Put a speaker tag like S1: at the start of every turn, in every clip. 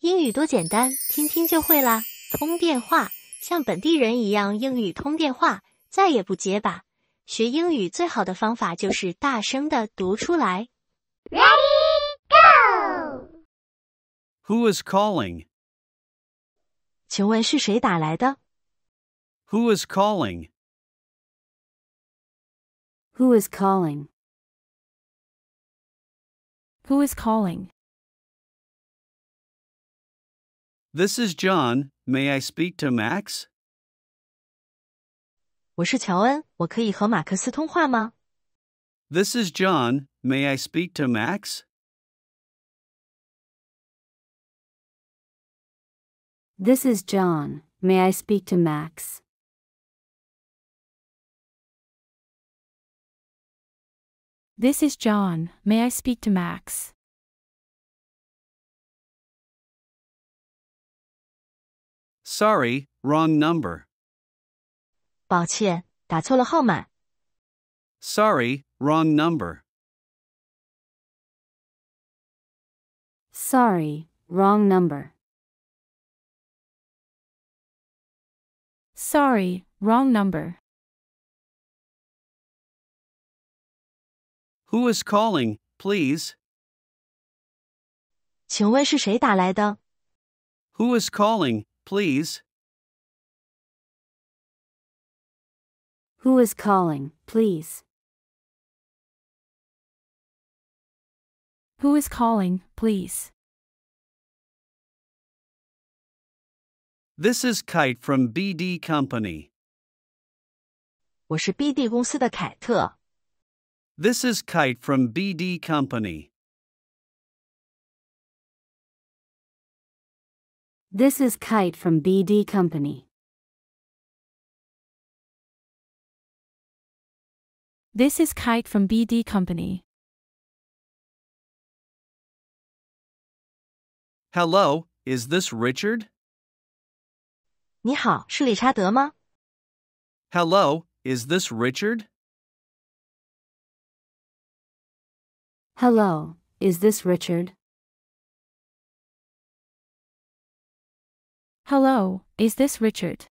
S1: 英语多简单，听听就会啦！通电话，像本地人一样英语通电话，再也不结巴。学英语最好的方法就是大声地读出来。
S2: Ready, go!
S3: Who is calling?
S1: 请问是谁打来的？
S3: Who is calling?
S4: Who is calling?
S5: Who is calling?
S3: This is John. May I speak to Max?
S1: 我是乔恩，我可以和马克思通话吗？
S3: This is John. May I speak to Max?
S4: This is John. May I speak to Max?
S5: This is John. May I speak to Max?
S3: Sorry, wrong number.
S1: 抱歉，打错了号码。
S3: Sorry, wrong number.
S4: Sorry, wrong number.
S5: Sorry, wrong number.
S3: Who is calling, please?
S1: 请问是谁打来的？
S3: Who is calling, please?
S4: Who is calling, please?
S5: Who is calling, please?
S3: This is Kite from BD Company.
S1: 我是 BD 公司的凯特。
S3: This is Kite from BD Company.
S4: This is Kite from BD Company.
S5: This is Kite from BD Company.
S3: Hello, is this Richard?
S1: 你好，是理查德吗？
S3: Hello, is this Richard?
S4: Hello, is this Richard?
S5: Hello, is this Richard?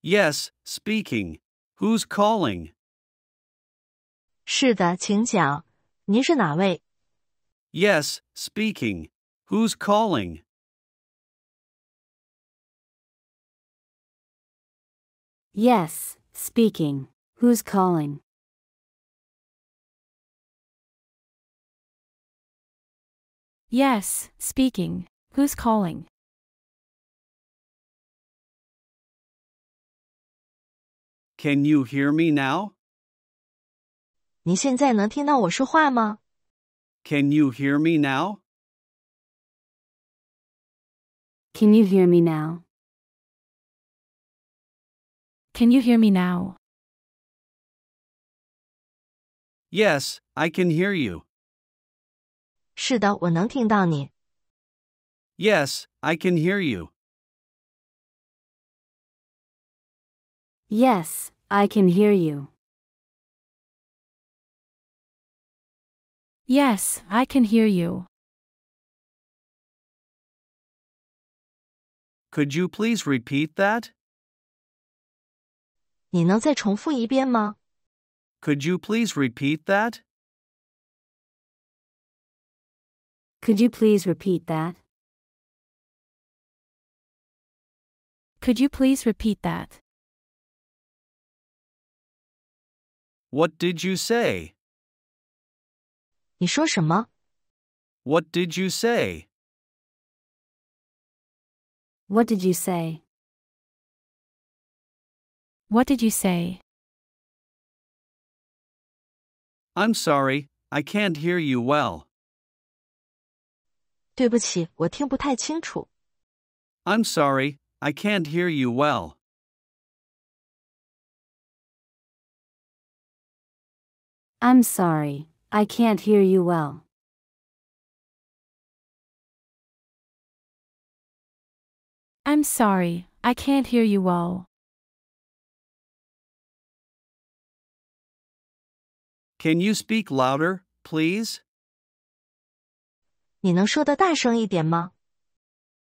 S3: Yes, speaking. Who's calling?
S1: 是的，请讲。您是哪位？
S3: Yes, speaking. Who's calling?
S4: Yes, speaking. Who's calling?
S5: Yes, speaking. Who's calling?
S3: Can you hear me now?
S1: 你现在能听到我说话吗？
S3: Can you hear me now?
S4: Can you hear me now?
S5: Can you hear me now?
S3: Yes, I can hear you.
S1: 是的，我能听到你。
S3: Yes, I can hear you.
S4: Yes, I can hear you.
S5: Yes, I can hear you.
S3: Could you please repeat that?
S1: 你能再重复一遍吗？
S3: Could you please repeat that?
S4: Could you please repeat that?
S5: Could you please repeat that?
S3: What did you say?
S1: 你说什么？
S3: What did you say?
S4: What did you say?
S5: What did you say?
S3: I'm sorry, I can't hear you well.
S1: 对不起，我听不太清楚。
S3: I'm sorry, I can't hear you well.
S4: I'm sorry, I can't hear you well.
S5: I'm sorry, I can't hear you well.
S3: Can you speak louder, please?
S1: 你能说得大声一点吗？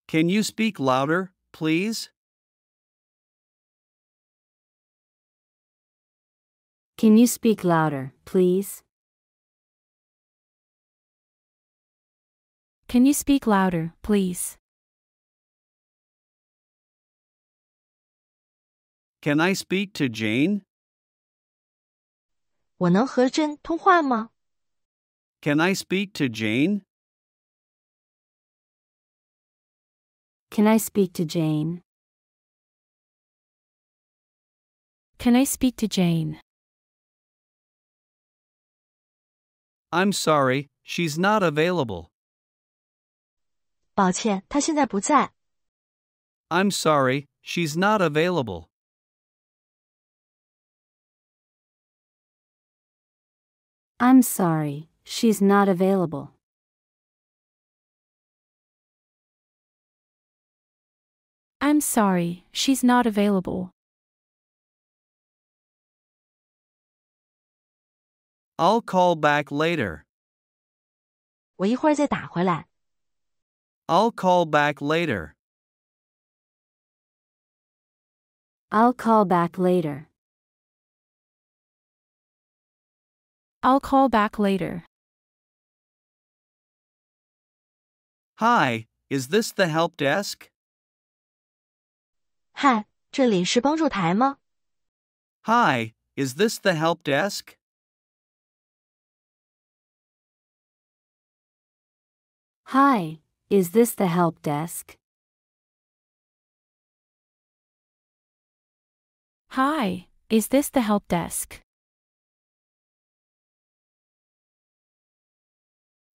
S3: Can you speak louder, please?
S4: Can you speak louder, please?
S5: Can you speak louder, please?
S3: Can I speak to Jane?
S1: 我能和珍通话吗？
S3: Can I speak to Jane?
S4: Can I speak to Jane?
S5: Can I speak to Jane?
S3: I'm sorry, she's not available.
S1: 抱歉，她现在不在。
S3: I'm sorry, she's not available.
S4: I'm sorry, she's not available.
S5: I'm sorry, she's not available.
S3: I'll call back later.
S1: 我一会儿再打回来。
S3: I'll call back later.
S4: I'll call back later.
S5: I'll call back later.
S3: Hi, is this the help desk?
S1: 嗨，这里是帮助台吗？
S3: Hi, is this the help desk?
S4: Hi, is this the help desk?
S5: Hi, is this the help desk?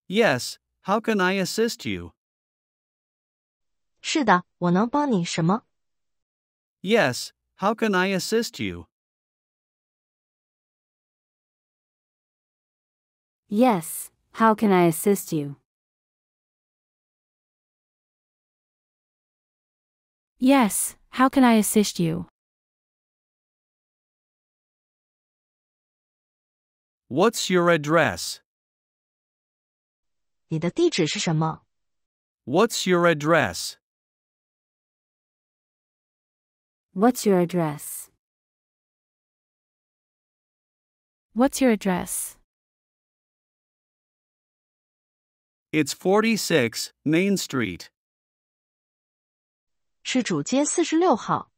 S3: Yes, how can I assist you?
S1: 是的，我能帮你什么？
S3: Yes, how can I assist you?
S4: Yes, how can I assist you?
S5: Yes, how can I assist you?
S3: What's your address?
S1: 你的地址是什么？
S3: What's your address?
S4: What's your address?
S5: What's your address?
S3: It's 46 Main Street.
S1: 是主街46号。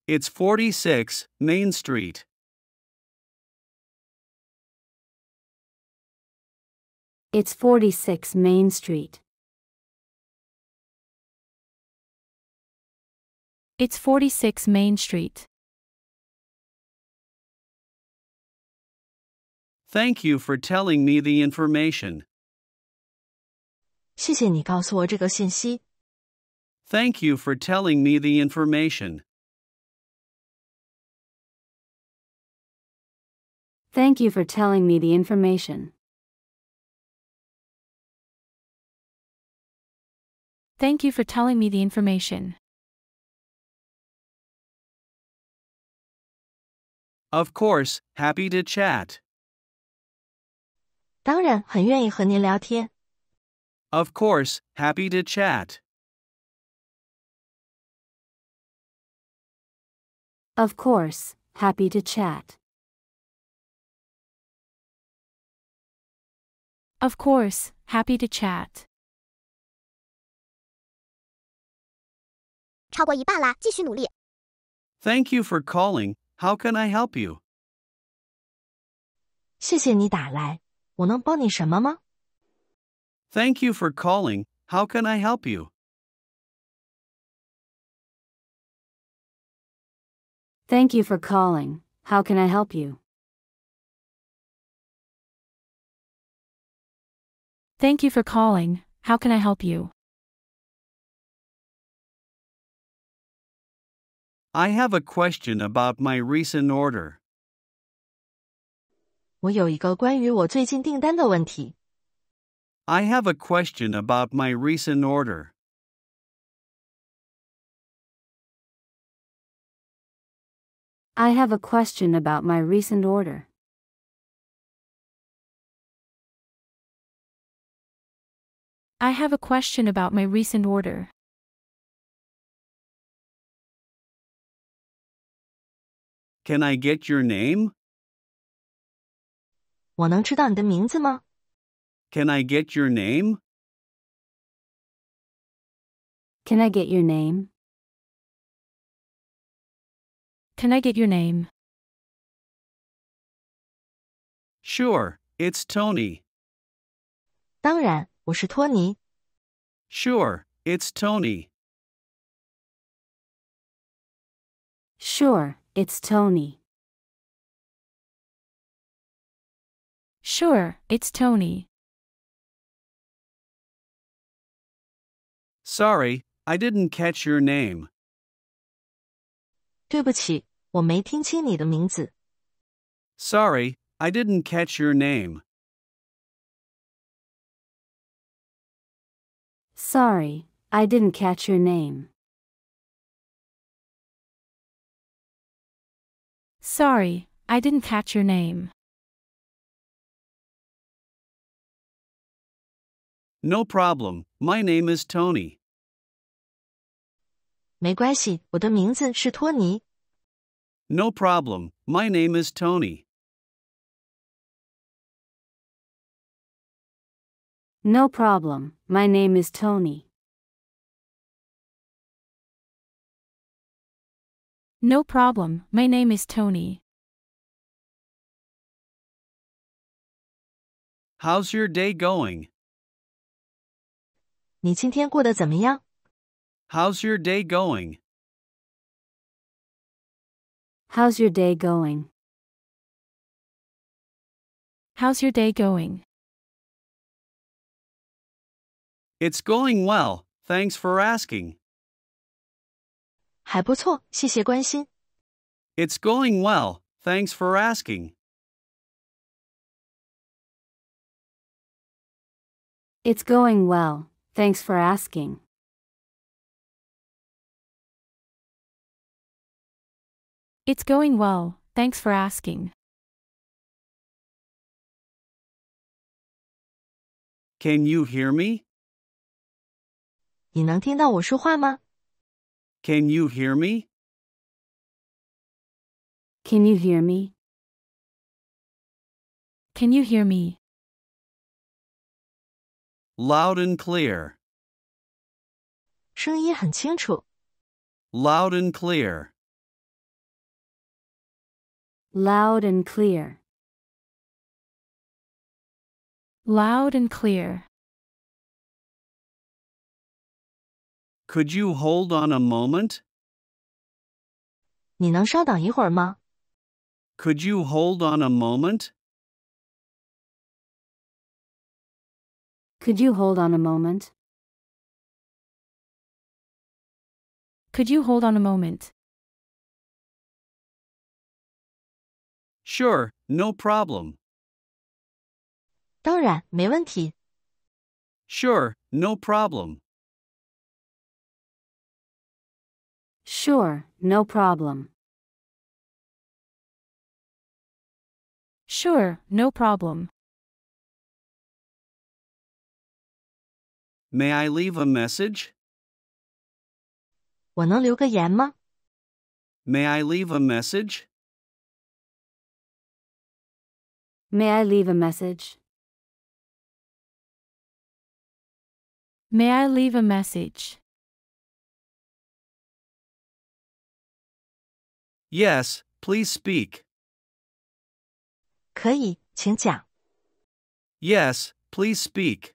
S3: It's 46 Main Street.
S4: It's 46 Main Street.
S5: It's 46 Main Street.
S3: Thank you for telling me the information.
S1: 谢谢你告诉我这个信息。
S3: Thank you for telling me the information.
S4: Thank you for telling me the information.
S5: Thank you for telling me the information.
S3: Of course, happy to chat.
S1: 当然，很愿意和您聊天。
S3: Of course, happy to chat.
S4: Of course, happy to chat.
S5: Of course, happy to chat.
S2: 超过一半啦，继续努力。
S3: Thank you for calling. How can I help you?
S1: 谢谢你打来，我能帮你什么吗？
S3: Thank you for calling. How can I help you?
S4: Thank you for calling. How can I help you?
S5: Thank you for calling. How can I help you?
S3: I have a question about my recent order.
S1: 我有一个关于我最近订单的问题。
S3: I have a question about my recent order.
S4: I have a question about my recent order.
S5: I have a question about my recent order.
S3: Can I get your name?
S1: 我能知道你的名字吗？
S3: Can I get your name?
S4: Can I get your name?
S5: Can I get your name?
S3: Sure, it's Tony.
S1: 当然，我是托尼。
S3: Sure, it's Tony.
S4: Sure, it's Tony.
S5: Sure, it's Tony.
S3: Sorry, I didn't catch your name.
S1: 对不起，我没听清你的名字。
S3: Sorry, I didn't catch your name.
S4: Sorry, I didn't catch your name.
S5: Sorry, I didn't catch your name.
S3: No problem, my name is Tony.
S1: 没关系，我的名字是托尼。
S3: No problem, my name is Tony.
S4: No problem, my name is Tony.
S5: No problem, my name is Tony.
S3: How's your day going?
S1: 你今天过得怎么样？
S3: How's your day going?
S4: How's your day going?
S5: How's your day going?
S3: It's going well, thanks for asking.
S1: 还不错，谢谢关心。
S3: It's going well, thanks for asking.
S4: It's going well, thanks for asking.
S5: It's going well, thanks for asking.
S3: Can you hear me?
S1: 你能听到我说话吗？
S3: Can you hear me?
S4: Can you hear me?
S5: Can you hear me?
S3: Loud and clear.
S1: 声音很清楚。
S3: Loud and clear.
S4: Loud and clear.
S5: Loud and clear.
S3: Could you hold on a moment?
S1: 你能稍等一会儿吗？
S3: Could you hold on a moment?
S4: Could you hold on a moment?
S5: Could you hold on a moment?
S3: Sure, no problem.
S1: 当然，没问题。
S3: Sure, no problem.
S4: Sure, no problem.
S5: Sure, no problem.
S3: May I leave a message?
S1: 我能留个言吗？
S3: May I leave a message?
S4: May I leave a message?
S5: May I leave a message?
S3: Yes, please speak.
S1: 可以，请讲。
S3: Yes, please speak.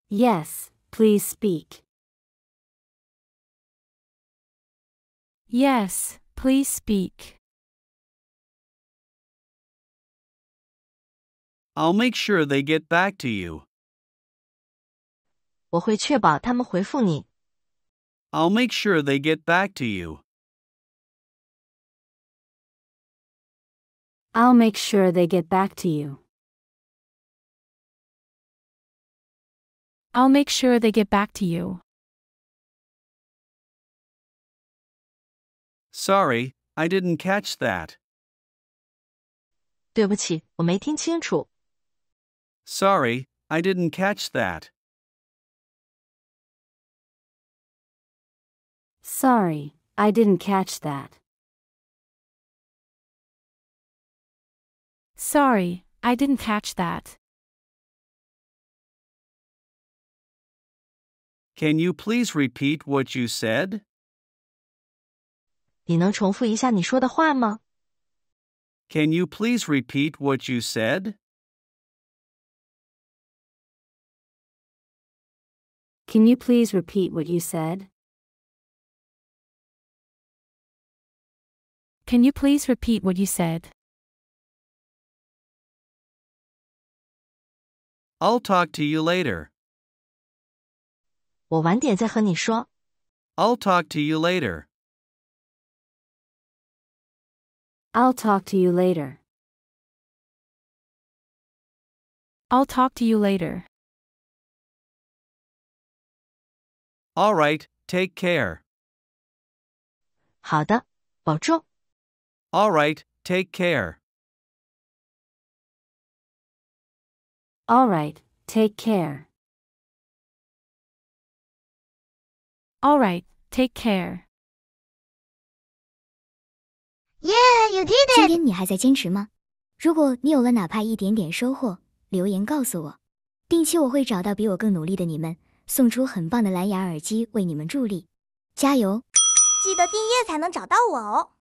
S4: Yes, please speak.
S5: Yes, please speak.
S3: I'll make sure they get back to you.
S1: 我会确保他们回复你。
S3: I'll make sure they get back to you.
S4: I'll make sure they get back to you.
S5: I'll make sure they get back to you.
S3: Sorry, I didn't catch that.
S1: 对不起，我没听清楚。
S3: Sorry, I didn't catch that.
S4: Sorry, I didn't catch that.
S5: Sorry, I didn't catch that.
S3: Can you please repeat what you said?
S1: 你能重复一下你说的话吗？
S3: Can you please repeat what you said?
S4: Can you please repeat what you said?
S5: Can you please repeat what you said?
S3: I'll talk to you later.
S1: 我晚点再和你说。
S3: I'll talk to you later.
S4: I'll talk to you later.
S5: I'll talk to you later.
S3: All right, take care.
S1: 好的，保重。
S3: All right, take care.
S4: All right, take care.
S5: All right, take care.
S2: Yeah, you did
S6: 今
S2: it!
S6: 天你还在坚持吗？如果你有了哪怕一点点收获，留言告诉我。定期我会找到比我更努力的你们，送出很棒的蓝牙耳机为你们助力。加油！
S2: 记得订阅才能找到我哦。